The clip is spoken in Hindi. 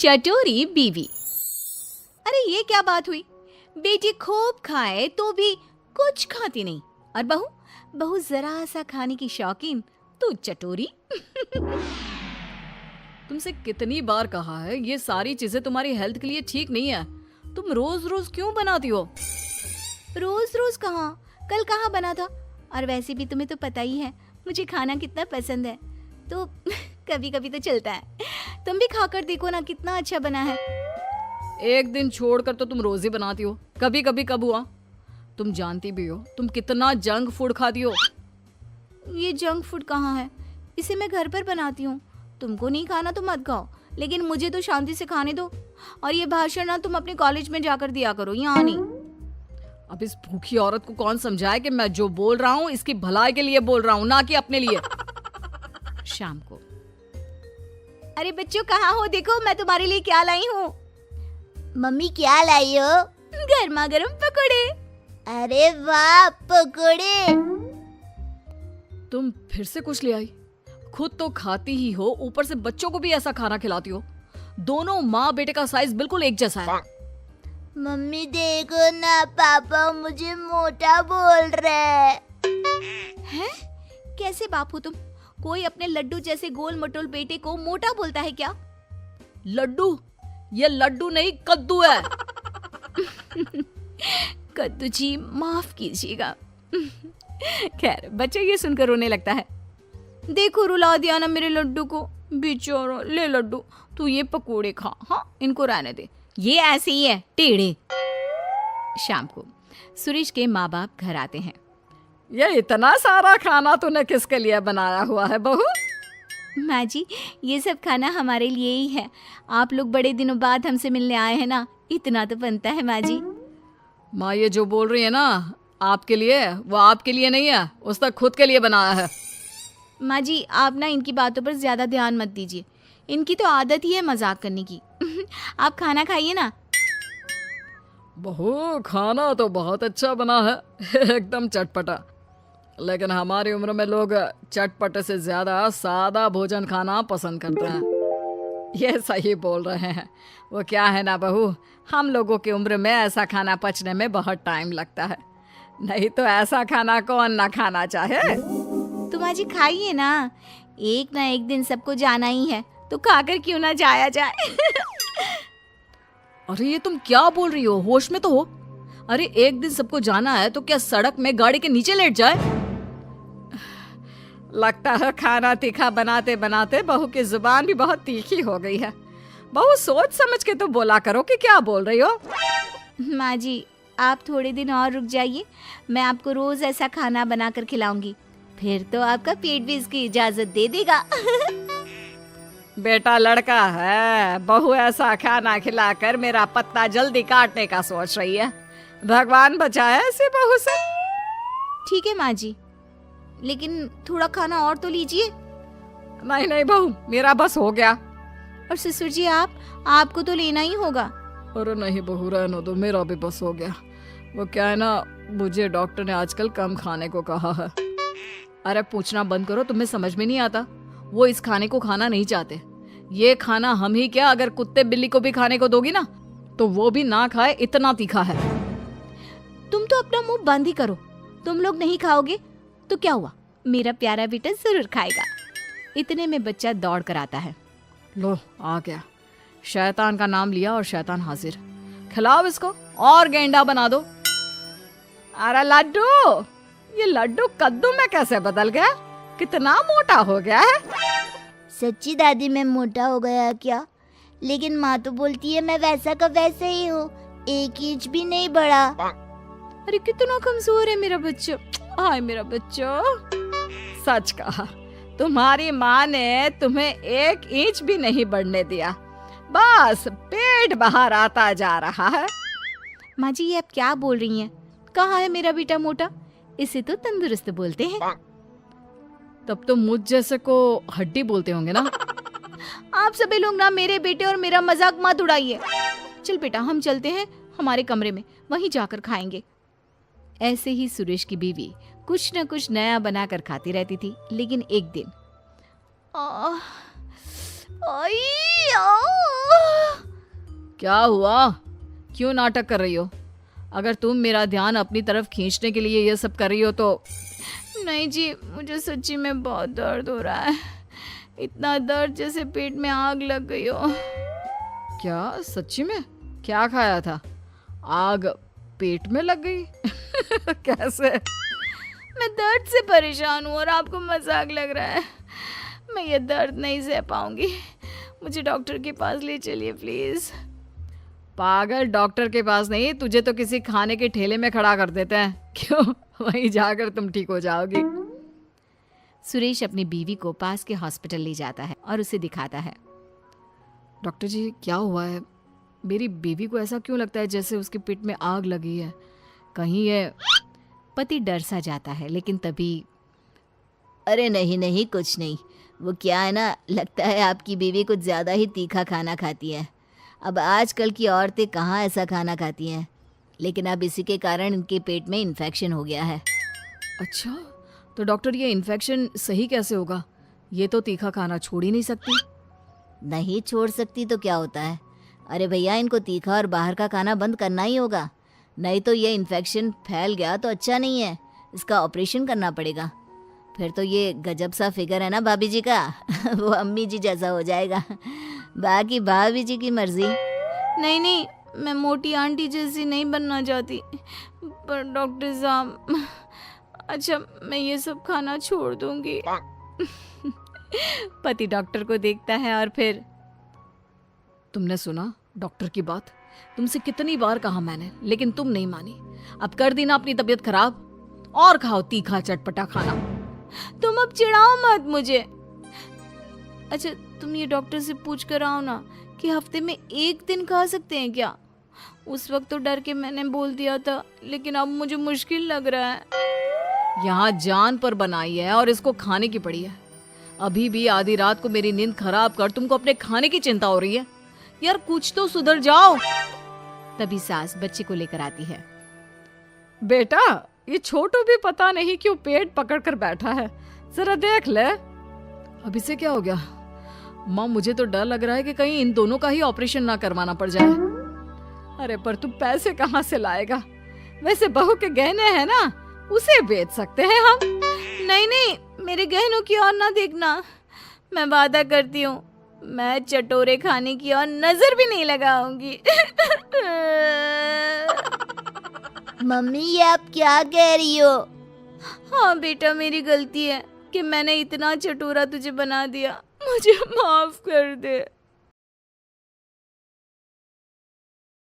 चटोरी बीवी। अरे ये क्या बात हुई, बेटी खूब खाए तो भी कुछ खाती नहीं, और बहू बहू जरा सा खाने की शौकीन तो चटोरी। तुमसे कितनी बार कहा है ये सारी चीजें तुम्हारी हेल्थ के लिए ठीक नहीं है। तुम रोज रोज क्यों बनाती हो? रोज रोज कहाँ, कल कहाँ बना था। और वैसे भी तुम्हें तो पता ही है मुझे खाना कितना पसंद है, तो कभी कभी तो चलता है। तुम भी खाकर देखो ना, कितना अच्छा बना है। एक दिन छोड़कर तो तुम रोज ही बनाती हो, कभी कभी कब हुआ? तुम जानती भी हो तुम कितना जंक फूड खाती हो। ये जंक फूड कहाँ है, इसे मैं घर पर बनाती हूँ। तुमको नहीं खाना तो मत खाओ, लेकिन मुझे तो शांति से खाने दो। और ये भाषण ना तुम अपने कॉलेज में जाकर दिया करो, यहाँ नहीं। अब इस भूखी औरत को कौन समझाए कि मैं जो बोल रहा हूँ इसकी भलाई के लिए बोल रहा हूँ, ना कि अपने लिए। शाम को, अरे बच्चों कहाँ हो, देखो मैं तुम्हारे लिए क्या लाई हूँ। मम्मी क्या लाई हो? गर्मा गर्म पकोड़े। अरे वाह, पकोड़े। तुम फिर से कुछ ले आई? खुद तो खाती ही हो, ऊपर से बच्चों को भी ऐसा खाना खिलाती हो। दोनों माँ बेटे का साइज बिल्कुल एक जैसा है। मम्मी देखो ना, पापा मुझे मोटा बोल रहे हैं। कैसे बाप हो तुम? कोई अपने लड्डू जैसे गोल मटोल बेटे को मोटा बोलता है क्या? लड्डू? ये लड्डू नहीं कद्दू है। कद्दू जी माफ कीजिएगा। खैर बच्चे ये सुनकर रोने लगता है। देखो रुला दिया ना मेरे लड्डू को, बेचारा। ले लड्डू तू ये पकोड़े खा, हाँ इनको रहने दे, ये ऐसे ही है टेढ़े। शाम को सुरेश के माँ बाप घर आते हैं। ये इतना सारा खाना तूने किसके लिए बनाया हुआ है बहू? माँ जी ये सब खाना हमारे लिए ही है, आप लोग बड़े दिनों बाद हमसे मिलने आए हैं ना, इतना तो बनता है माँ जी। माँ ये जो बोल रही है ना आपके लिए, वो आपके लिए नहीं है, उसने खुद के लिए बनाया है। माँ जी आप ना इनकी बातों पर ज्यादा ध्यान मत दीजिए, इनकी तो आदत ही है मजाक करने की। आप खाना खाइए ना। बहू खाना तो बहुत अच्छा बना है, एकदम चटपटा। लेकिन हमारी उम्र में लोग चटपटे से ज्यादा सादा भोजन खाना पसंद करते हैं। ये सही बोल रहे हैं। वो क्या है ना बहू, हम लोगों की उम्र में ऐसा खाना पचने में बहुत टाइम लगता है, नहीं तो ऐसा खाना कौन ना खाना चाहे। तुम आज खाइए ना, एक ना एक दिन सबको जाना ही है, तो खाकर क्यों ना जाया जाए। अरे ये तुम क्या बोल रही हो, होश में तो हो। अरे एक दिन सबको जाना है तो क्या सड़क में गाड़ी के नीचे लेट जाए? लगता है खाना तीखा बनाते बनाते बहू की जुबान भी बहुत तीखी हो गई है। बहू सोच समझ के तो बोला करो कि क्या बोल रही हो। माँ जी आप थोड़े दिन और रुक जाइए, मैं आपको रोज ऐसा खाना बनाकर खिलाऊंगी, फिर तो आपका पेट भी इसकी इजाजत दे देगा। बेटा लड़का है, बहू ऐसा खाना खिलाकर मेरा पत्ता जल्दी काटने का सोच रही है। भगवान बचाए ऐसी बहू से। ठीक है माँ जी, लेकिन थोड़ा खाना और तो लीजिए। नहीं नहीं बहू, मेरा बस हो गया। और ससुर जी आपको तो लेना ही होगा। अरे नहीं बहू रहने दो, मेरा भी बस हो गया। वो क्या है ना, मुझे डॉक्टर ने आजकल कम खाने को कहा है। अरे पूछना बंद करो, तुम्हें समझ में नहीं आता। वो इस खाने को खाना नहीं चाहते। ये खाना हम ही क्या, अगर कुत्ते बिल्ली को भी खाने को दोगी ना तो वो भी ना खाए, इतना तीखा है। तुम तो अपना मुंह बंद ही करो, तुम लोग नहीं खाओगे तो क्या हुआ, मेरा प्यारा बेटा जरूर खाएगा। इतने में बच्चा दौड़ कर आता है। लो आ गया, शैतान का नाम लिया और शैतान हाजिर। खिलाओ इसको और गेंडा बना दो। अरे लड्डू, ये लड्डू कद्दू में कैसे बदल गया, कितना मोटा हो गया है। सच्ची दादी मैं मोटा हो गया क्या? लेकिन माँ तो बोलती है मैं वैसा का वैसा ही हूँ, 1 इंच भी नहीं बढ़ा। अरे कितना कमजोर है मेरा बच्चा, हाय मेरा बच्चा। सच कहा, तुम्हारी माँ ने तुम्हें 1 इंच भी नहीं बढ़ने दिया, बस पेट बाहर आता जा रहा है। माँ जी ये आप क्या बोल रही हैं, कहाँ है मेरा बेटा मोटा, इसे तो तंदुरुस्त बोलते हैं। तब तो मुझ जैसे को हड्डी बोलते होंगे ना। आप सभी लोग ना मेरे बेटे और मेरा मजाक मत उड़ाइए। चल बेटा हम चलते हैं हमारे कमरे में, वहीं जाकर खाएंगे। ऐसे ही सुरेश की बीवी कुछ न कुछ नया बनाकर खाती रहती थी, लेकिन एक दिन क्या हुआ? क्यों नाटक कर रही हो? अगर तुम मेरा ध्यान अपनी तरफ खींचने के लिए ये सब कर रही हो तो नहीं जी, मुझे सच्ची में बहुत दर्द हो रहा है। इतना दर्द जैसे पेट में आग लग गई हो। क्या सच्ची में? क्या खाया था? आग पेट में लग गई? कैसे? मैं दर्द से परेशान हूँ और आपको मजाक लग रहा है। मैं ये दर्द नहीं सह पाऊंगी। मुझे डॉक्टर के पास ले चलिए प्लीज। पागल, डॉक्टर के पास नहीं, तुझे तो किसी खाने के ठेले में खड़ा कर देते हैं। क्यों? वहीं जाकर तुम ठीक हो जाओगी। सुरेश अपनी बीवी को पास के हॉस्पिटल ले जाता है और उसे दिखाता है। डॉक्टर जी, क्या हुआ है? मेरी बीवी को ऐसा क्यों लगता है जैसे उसके पेट में आग लगी है? कहीं ये... पति डर सा जाता है, लेकिन तभी अरे नहीं नहीं, कुछ नहीं। वो क्या है ना, लगता है आपकी बीवी कुछ ज़्यादा ही तीखा खाना खाती है। अब आजकल की औरतें कहाँ ऐसा खाना खाती हैं, लेकिन अब इसी के कारण इनके पेट में इन्फेक्शन हो गया है। अच्छा, तो डॉक्टर ये इन्फेक्शन सही कैसे होगा? ये तो तीखा खाना छोड़ ही नहीं सकती। नहीं छोड़ सकती तो क्या होता है? अरे भैया, इनको तीखा और बाहर का खाना बंद करना ही होगा, नहीं तो ये इन्फेक्शन फैल गया तो अच्छा नहीं है। इसका ऑपरेशन करना पड़ेगा। फिर तो ये गजब सा फिगर है ना भाभी जी का वो अम्मी जी जैसा हो जाएगा। बाकी भाभी जी की मर्जी। नहीं नहीं, मैं मोटी आंटी जैसी नहीं बनना चाहती। पर डॉक्टर साहब, अच्छा मैं ये सब खाना छोड़ दूंगी। पति डॉक्टर को देखता है और फिर तुमने सुना डॉक्टर की बात? तुमसे कितनी बार कहा मैंने, लेकिन तुम नहीं मानी। अब कर दी ना अपनी तबीयत खराब, और खाओ तीखा चटपटा खाना। तुम अब चिढ़ाओ मत मुझे। अच्छा तुम ये डॉक्टर से पूछ कर आओ ना कि हफ्ते में 1 दिन खा सकते हैं क्या। उस वक्त तो डर के मैंने बोल दिया था, लेकिन अब मुझे मुश्किल लग रहा है। यहाँ जान पर बनाई है और इसको खाने की पड़ी है। अभी भी आधी रात को मेरी नींद खराब कर तुमको अपने खाने की चिंता हो रही है। यार कुछ तो सुधर जाओ। तभी सास बच्चे को लेकर आती है। बेटा, ये छोटू भी पता नहीं क्यों पेट पकड़ कर बैठा है, जरा देख ले। अब इसे क्या हो गया? माँ, मुझे तो डर लग रहा है कि कहीं इन दोनों का ही ऑपरेशन ना करवाना पड़ जाए। अरे पर तू पैसे कहाँ से लाएगा? वैसे बहू के गहने हैं ना, उसे बेच सकते हैं हम। नहीं नहीं, मेरे गहनों की ओर ना देखना। मैं वादा करती हूँ, मैं चटोरे खाने की और नजर भी नहीं लगाऊंगी। मम्मी, ये आप क्या कह रही हो? हाँ बेटा, मेरी गलती है कि मैंने इतना चटोरा तुझे बना दिया। मुझे माफ कर दे।